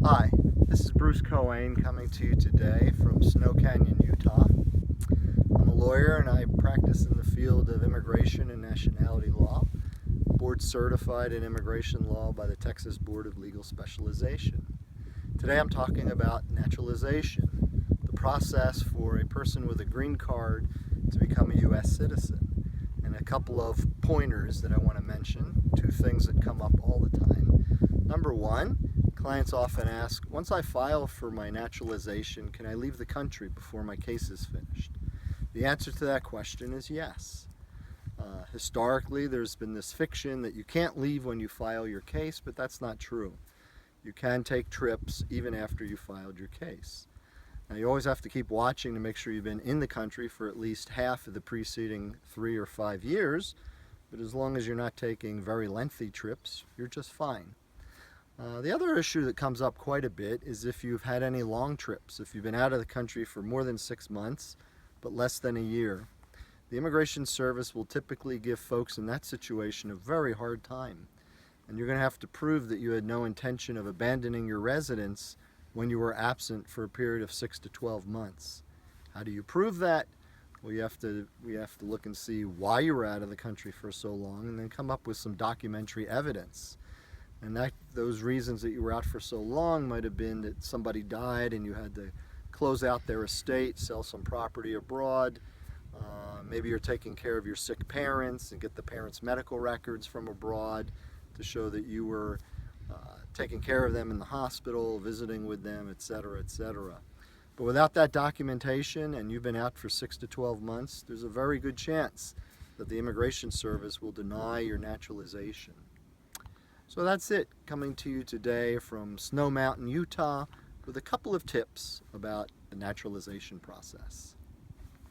Hi, this is Bruce Cohen coming to you today from Snow Canyon, Utah. I'm a lawyer and I practice in the field of immigration and nationality law, board certified in immigration law by the Texas Board of Legal Specialization. Today I'm talking about naturalization, the process for a person with a green card to become a U.S. citizen, and a couple of pointers that I want to mention, two things that come up all the time. Number one, clients often ask, once I file for my naturalization, can I leave the country before my case is finished? The answer to that question is yes. Historically, there's been this fiction that you can't leave when you file your case, but that's not true. You can take trips even after you filed your case. Now, you always have to keep watching to make sure you've been in the country for at least half of the preceding 3 or 5 years, but as long as you're not taking very lengthy trips, you're just fine. The other issue that comes up quite a bit is if you've had any long trips, if you've been out of the country for more than 6 months, but less than a year. The Immigration Service will typically give folks in that situation a very hard time. And you're going to have to prove that you had no intention of abandoning your residence when you were absent for a period of 6 to 12 months. How do you prove that? Well, we have to look and see why you were out of the country for so long and then come up with some documentary evidence. And those reasons that you were out for so long might have been that somebody died and you had to close out their estate, sell some property abroad. Maybe you're taking care of your sick parents and get the parents' medical records from abroad to show that you were taking care of them in the hospital, visiting with them, etc., etc. But without that documentation and you've been out for 6 to 12 months, there's a very good chance that the Immigration Service will deny your naturalization. So that's it, coming to you today from Snow Mountain, Utah, with a couple of tips about the naturalization process.